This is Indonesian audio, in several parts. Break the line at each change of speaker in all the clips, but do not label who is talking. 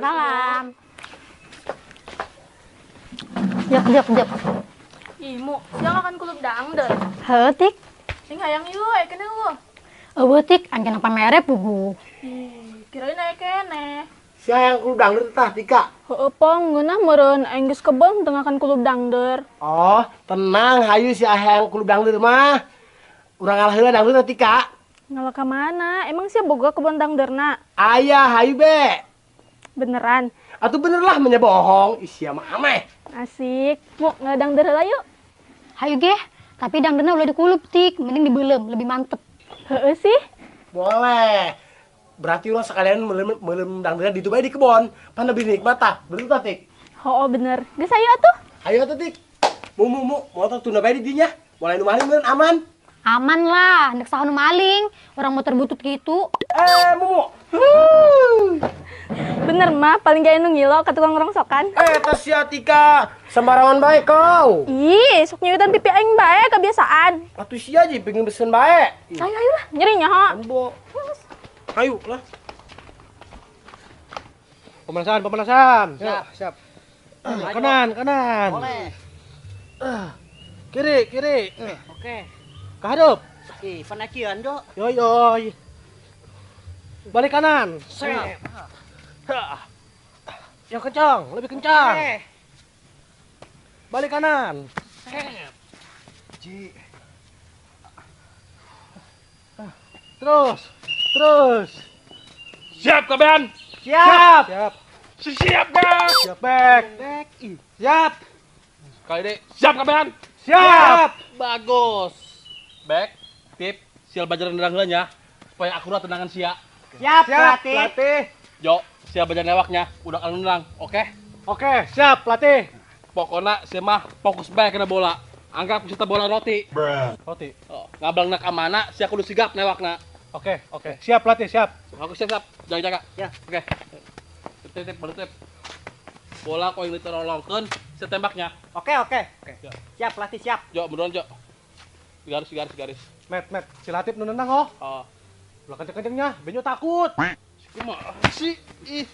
Waalaikumsalam. Jep.
Imu, siang akan kulub dangdut.
Hetik.
Sing hayang yu, kene lu.
Eueutik angken pamere pugu.
Kirain aya kene.
Sia yang kulub dangdut tah Tika.
Heueuh pong, ngeunah meureun aing geus kebon tengahkan kulub dangdut.
Oh, tenang hayu si yang kulub dangdut mah. Urang ngalah heula dangdut teh Tika.
Ngalah ka mana? Emang sia boga kebon dangdeurna?
Aya hayu be.
Beneran.
Atuh bener lah menya bohong. Ih sia mah ameh.
Asik. Mu ngadangdeur heula yuk.
Hayu ge, tapi dangdeurna ulah dikulub tik, mending dibeulem, lebih mantep.
Heueuh sih.
Boleh. Berarti urang sekalian meulem dangdutna ditu bae di kebon. Pan lebih nikmat tah. Bener tah Tik?
Hooh bener. Geus ayo atuh.
Ayo atuh Tik. Motor tunda bae di dinya. Mulai nu maling meureun aman.
Aman lah, hendak saha nu maling, orang motor butut gitu.
Mumu.
Bener mah, paling gak anu ngilo ke tukang rongsokan.
Teh sia Tika, sembarangan bae kau.
Ih, sok nyuitan pipi aing bae kebiasaan.
Atuh sia aja pengen besen bae.
Ayo lah, nyerinya ha.
Ambo. Ayo lah.
Pemanasan.
Siap.
Kanan.
Boleh.
Kiri.
Oke.
Kahadap.
Ih, panacian, Dok.
Yoi. Balik kanan.
Siap.
Yang kencang, lebih kencang.
Oke.
Balik kanan. Terus.
Siap kabean.
Siap.
Siap kan?
Siap, back. Siap.
Kali deh. Siap kabean.
Siap.
Bagus. Back. Tip. Sial bajaran nerang ya. Supaya akurat tendangan sia.
Siap,
Siap,
pelatih.
pelatih.
Jo. Siap bajaran lewaknya. Udah kalau nerang. Oke.
Oke, siap, pelatih.
Pokoknya si mah fokus baik kena bola. Anggap kita bola roti.
Roti.
Oh, ngablang nak amana. Sia kudu sigap lewakna.
Oke. Siap, pelatih, siap.
Aku siap. Jaga.
Ya.
Oke. Tip. Bola kau yang diterolongkan. Saya tembaknya.
Oke.
Ya.
Siap, pelatih, siap.
Jo, munduran Jo. Garis.
Met. Si Latif nu nendang, oh.
Oh.
Ulah kenceng-kencengnya, Benyo takut.
Kumaha sih? Ih.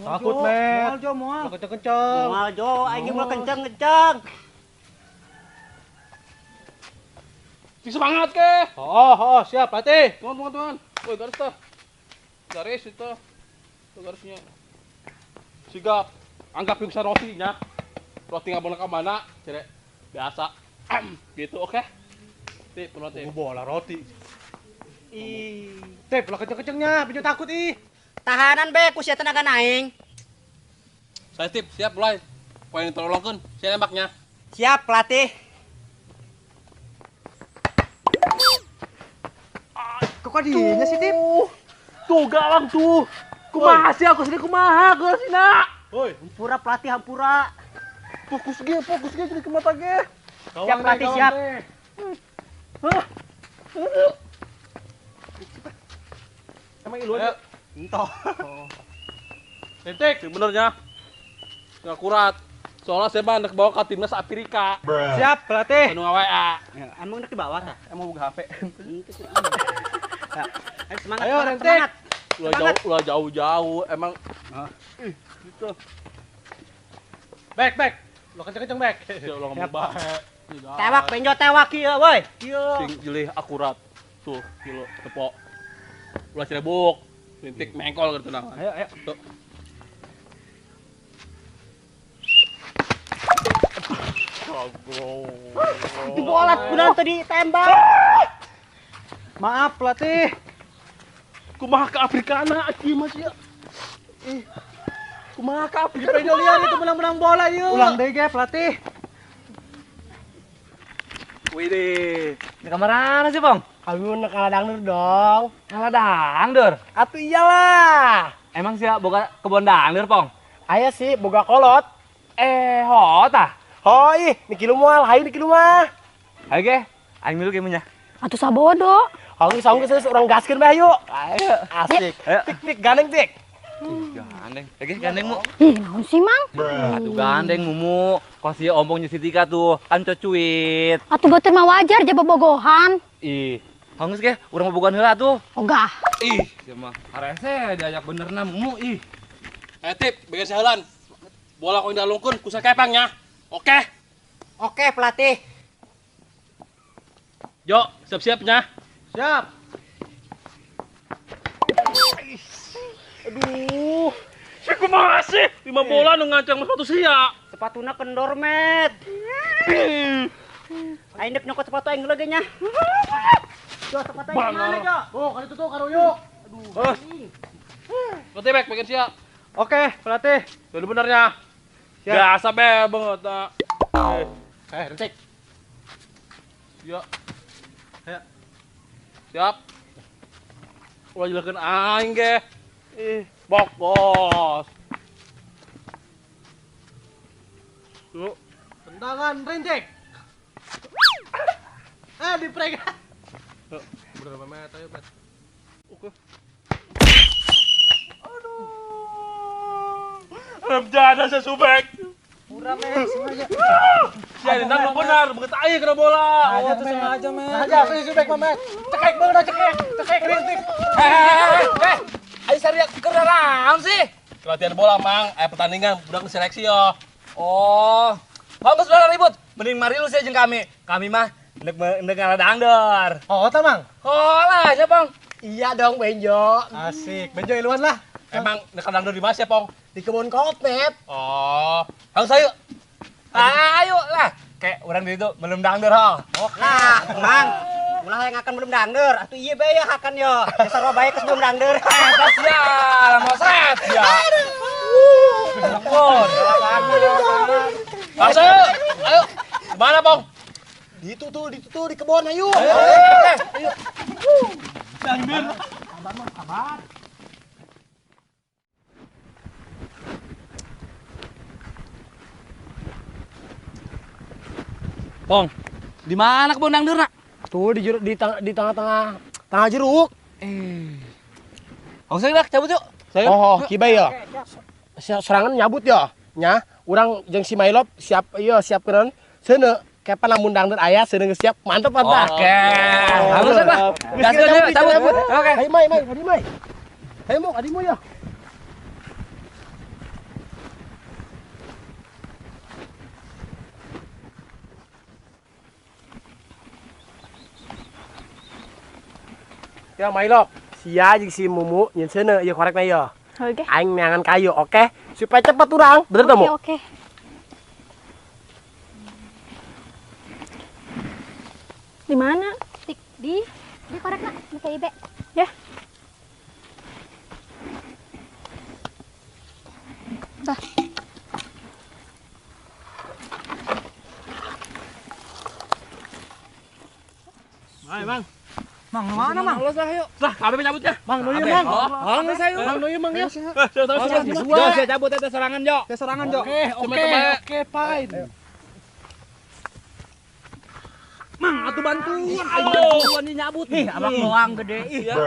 Takut, Met.
Moal.
Ulah kenceng-kenceng.
Moal, Jo. Aing mau kenceng.
Semangat ke?
Oh, siap, pelatih.
Teman. Woi, garis tuh. Garis itu. Tuh garisnya. Sigap. Anggap yang bisa rotinya. Roti nggak boleh ke mana? Cerek. Biasa. Gitu, oke? Tip, penonton.
Bola roti. Tep, ulah kenceng-kencengnya, Benyo takut ih.
Tahanan be, ku sia tenaga naing.
Saya tip, siap mulai. Poin terolongkan, saya nembaknya.
Siap, pelatih.
Kok dinya sih, Tip?
Tuh galang tuh. Kumaha sih aku sini kumaha ke sini.
Woi,
Hampura, pelatih, hampura.
fokus ge jadi ke mata ge.
Siap, pelatih, siap.
Emang ilu aja.
Entoh.
Titik, benernya. Nggak akurat. Soalnya saya mah anak bawa ke timnas Amerika.
Siap, pelatih.
Anu WA.
Emang udah ke bawah tah?
Emang buka HP.
Ayo semangat,
Ayo,
semangat,
Rentik.
semangat.
Ulah jauh-jauh. Emang gitu.
Back. Lo kenceng-kenceng back.
Dia ulah ngomong bae.
Tewak, Benjo, tewak kieu, woi.
Sing jilih akurat. Tuh, kilo tepok. Ulah cirebuk. Rintik mengkol gitu nah.
Ayo.
Tuh.
Di bola kunaon tadi tembak.
Maaf, pelatih.
Kumaha ke Afrikana ieu mah sia. Kumaha ke Afrika.
Benyo liar itu menang-menang bola yuk. Ulang deh ge, pelatih.
Widih.
Di kamar mana sih, Bang?
Ayo nak kalah dangdut dong.
Kalah dangdur.
Atuh iyalah.
Emang sih boga kebon dangdur, Pong?
Aya sih boga kolot.
Hota.
Hoi, niki lu moal, hayu niki lu mah.
Ayo ge, aing milu ge munya.
Atuh sabodo.
Hayu saung geus urang gaskeun bae yuk.
Ayo.
Asik.
Ayo.
Tik gandeng tik.
Gandeng. Oke, gandeng mu.
Ih, naon sih, Mang?
Atuh gandeng mumu. Kos ieu ompongnya si Tika tuh, kan cocuit.
Atuh beuteut mah wajar ja bobogohan.
Ih, hangus ge, urang mau bogohan heula tuh.
Ogah.
Ih, ieu mah arese diajak benerna mumu ih.
Tip, bagian sehelan. Bola kau indah lungkun, kusa kepangnya. Oke.
Oke, pelatih.
Yo, siap-siapnya.
Siap.
Aduh. Si kumaha sih? 5 bola nu ngancang sepatu sia.
Sepatuna kendor, Met. Ayo nyokot sepatu aing lagi nya. Jo, sepatu aing mana, Jo?
Oh, kali itu tuh karuyuk.
Bos. Ngerti bek, bagian sia.
Oke, pelatih.
Dulu benernya.
Siap.
Biasa be banget.
Rentik.
Ya. Siap. Ulah jelakeun aing ge. Bok, bos. Yuk.
Tendangan rentik. Di prank.
Bener Met, ayo Met. Oke. Remjana saya subek.
Murah, Met. Sengaja.
Si Adinang mah benar, begitu aja kena bola.
Oh, itu sengaja, Met.
Aja, saya subek Mamet. Cekek bener cekek. Cekek rentik.
Ayo sariak keur naon sih?
Latihan bola, Mang. Pertandingan udah seleksi yo.
Oh, bagus udah ribut. Mending mari lu sih jeung kami. Kami mah ndek ngaladangdor.
Oh, Mang.
Oh lah, siapa, Bang?
Iya dong, Benjo. Asik. Benjo iluan lah.
Emang kadang di mana ya, Pong?
Di kebun kopet.
Oh, langsung ayo.
Ayo lah. Kayak orang di itu belum dangdor hal.
Nah, Mang. Ulah yang akan belum dangdeur. Atuh ieu bae ya akan yo. Dasar bae kes belum dangdeur.
Tas ya, mau set ya. Ampun.
Langsung ayo. Mana, Pong?
Di itu tuh di kebun ayo.
Ayo. Dangdeur. Pong, di mana kebun dangdeur nak?
Tuh di tengah jeruk.
Langsung dah cabut yuk.
Oh, kibai ya. Serangan nyabut ya. Nya, urang jeung si Mailop siap keun. Seuneu kapan lamun dangdeur aya seuneu geus siap. Mantep atuh.
Oke. Langsung lah. Gaskeun yuk, cabut.
Oke. Ayo Mai, adi Mai. Ayo mau adi mau ya. Ya Mailop, sia jeung si Mumu nyeun seuneu ieu korekna ieu.
Oke.
Aing neangan kayu, oke? Supaya cepat urang. Bener teu, Mu?
Oke.
Di mana?
Tik di korekna di KIB.
Ya.
Dah.
Hai, Mang.
Mang, mana Mang?
Lah, kami cabut ya.
Mang, nuyu Mang.
Mang, saya.
Mang, nuyu Mang ya.
Jo, saya cabut eta serangan, Jo.
Keserangan, Jo. Oke, fine.
Mang, atuh bantuan. Ayo, ini nyabut. Ih, abang doang gede. Ih, ya.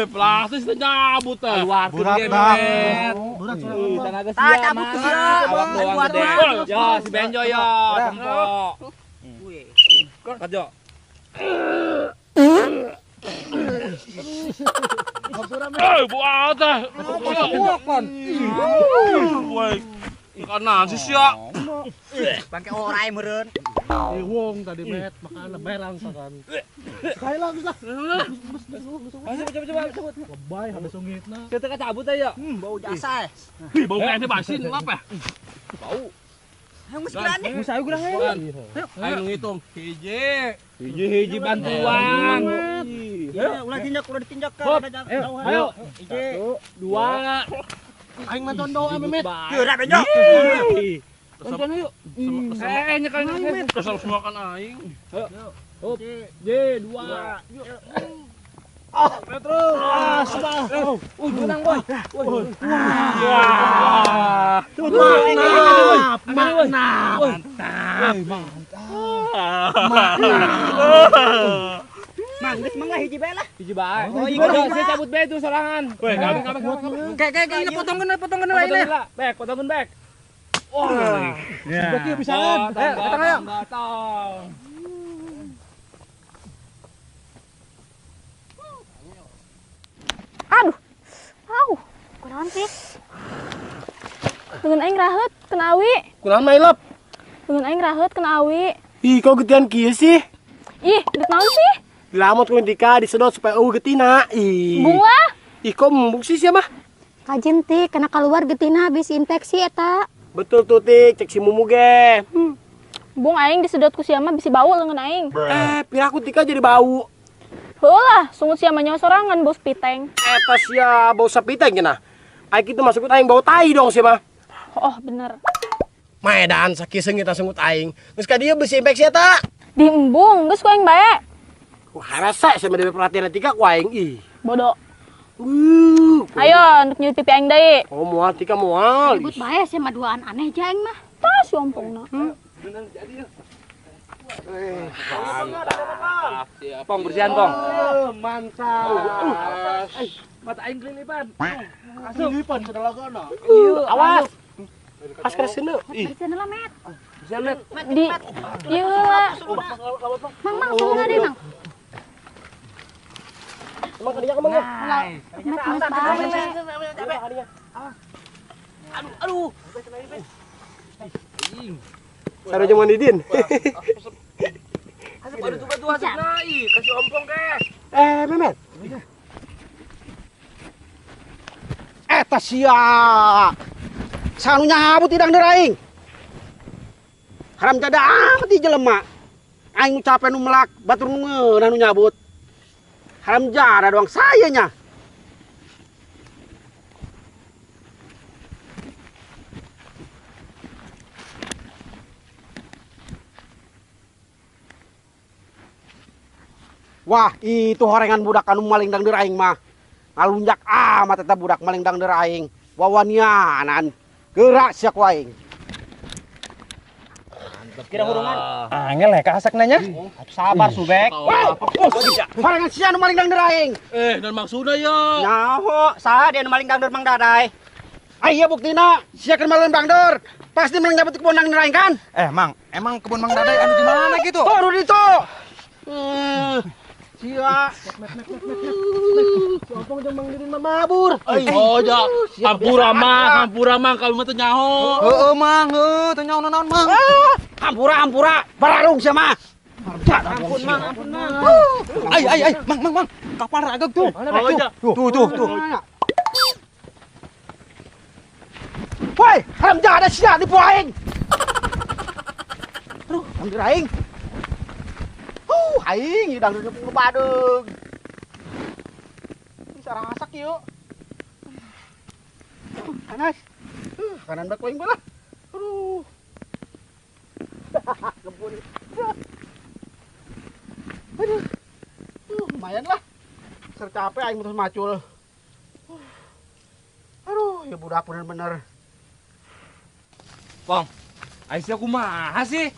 Plastis teh nyabut teh.
Keluarkeun ge, Met.
Berat
Tenaga sia,
cabut
Mang.
ke sia.
Awak doang
Keluar,
gede.
keluar.
Yo, si Benjo yo, tempo. Kat, Jo.
Buat teh.
Kon.
Woi. Kanan sih sia.
Bangke orai meureun.
Wong tadi met makana berang sakan. Sekali lagi lah.
Coba.
Lebay habis ungitna.
Kita ka cabut aja.
Bau jasa.
Ih, bau kayaknya basin apa?
Ayo geus berani.
Bisa ayo kurang
Ayo ngitung.
Hiji bantuan.
Ya, ulah ditinjak ka.
Ayo.
1,
2.
Aing mah tondo ame met.
Teu da benjo.
Tonton yuk.
Nyekel met. Kesel semua kan aing.
J2. Petro. Sudah. Menang boy.
Wah.
Mantap.
Mang geus mangga hiji bae lah.
Hiji bae.
Oh, iya,
Saya cabut bae tuh serangan.
Weh, kami.
Kayak potongkeun
Potongkeun lah. Back, potongkeun back. Wah.
Berarti bisa kan?
Datang ayo. Datang.
Aduh. Au. Kunaon sih?
Dengan aing raheut kena awi.
Kunaon Mailop?
Dengan aing raheut kena awi.
Ih, kok getian kieu sih?
Ih, dek naon sih?
Dilamot ku Tika disedot supaya getina. Ih.
Bung lah.
Ih, kok embung sih mah?
Kajen Tik, kena keluar getina habis infeksi eta.
Betul tuh Tik, cek si Mumu ge.
Bung aing disedot ku siama bisi bau lengan aing.
Piraku Tika jadi bau.
Heulah, sungut siama nyawa sorangan bos piteng.
Eta sia bau sapiteng cenah. Aing kitu masuk aing bau tai dong sih mah.
Oh, bener.
Maedan sakit kita sungut aing. Geus ka dieu beusi infeksi eta.
Di embung, geus ku aing bae.
Wah, rasa sama dewe perhatian Tika ku aing. Ih.
Bodoh. Ayo, untuk nyuci pipi aing deui.
Oh, moal Tika moal.
Ribut bae sama duaan aneh aja aing mah.
Tas si ompongna.
Pong bersihan, Pong.
Mantap.
Mata aing kelilipan.
Kelilipan sedala kana.
Awas.
Pas ka sini. Ih,
Dari sana lah, Met.
Bersihan, Met.
Di ieu lah.
Mang, suruh deh, Mang.
emang kadinya kemana?
Aduh.
Sarua jeung Mandidin.
Asap ada tuh asap naik. Kasih ompong, Kes.
Memet. Eta sia. Sanu nyabut idang deraing. Haram jada amat di jelema. Aing ucapen nu melak batur nu ngeunah nu nyabut. Haram jada doang saya nya. Wah, itu horengan budak anu maling dangdeur aing mah. Ngalunjak amat eta budak maling dangdeur aing. Wawanianan. Gerak sia ku aing.
Kira hurungan.
Angel ya kasak nanya.
Sabar subek.
Horengan sia anu maling dangdeur aing.
Dan maksudnya ya.
Nyaho, saha dia nu maling dangdeur Mang Daday.
Aya buktina, sia keur maling dangdeur. Pasti maling dapet kebon dangdeur aing kan?
Mang, emang kebun Mang Daday anu di mana gitu?
Tuh, anu ditu. Sia. Sompong jeung Mang Didin mah mabur.
Oh ya, hampura mang kalau mah teu nyaho.
Heeh, Mang, teu nyaho naon, Mang.
Hampura, bararung sia mah.
Ampun Mang.
Ai, Mang, kapal rageg tuh.
Oh ya.
Tuh.
Woi, haram jada sia di aing. Aduh, dangdeur aing. Aing idang deukeun nu badeug. Bisa rasak ieu. Panas. Kanan bae aing bae lah. Aduh. Kebun. Aduh. Lumayan lah. Ser capek aing terus macul. Aduh, ya budak bener-bener.
Pong. Aing sia kumaha sih?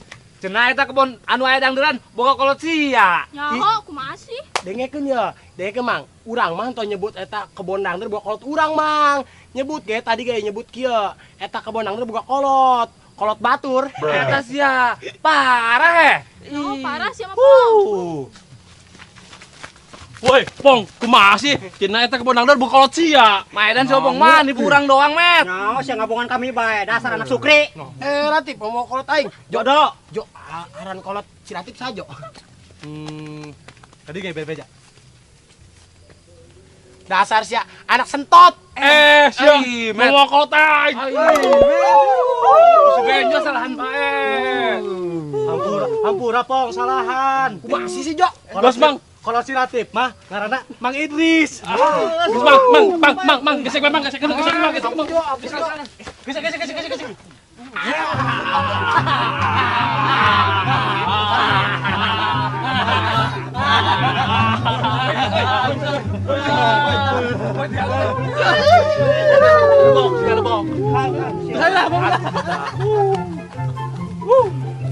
Cenah eta kebon anu aya dangdeuran boga kolot sia.
Nyaho, kumaha sih?
Dengekeun ya, dengekeun Mang. Urang mah tong nyebut eta kebon dangdeur boga kolot urang Mang. Nyebut ge tadi ge nyebut kieu. Eta kebon dangdeur boga kolot batur.
Eta sia parah
Nyaho parah sih mah Pong.
Woi, Pong, kumaha sih? Cenah eta kebon dangdeur boga kolot sia.
Maedan si Opong mah nipu urang doang, Met.
Nyaho sia ngabongan kami bae, dasar anak sukri.
Ratip mau kolot aing.
Jodoh.
Jo, aran kolot si Ratip sajo.
Tadi kayak bebeja.
Dasar sia anak sentot.
Sia,
Met.
mau kolot aing.
Sugenjo salahan bae.
Hampura Pong, salahan.
Kumaha sih Jo?
Bos, Bang.
Kalau si Latif mah ngaranna Mang Idris.
Mang, gesek Mang. Gesek.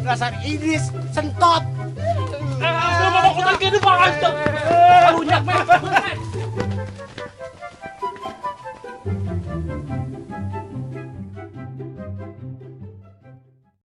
Dasar Idris sentot.
Mau kolot aing ke depan.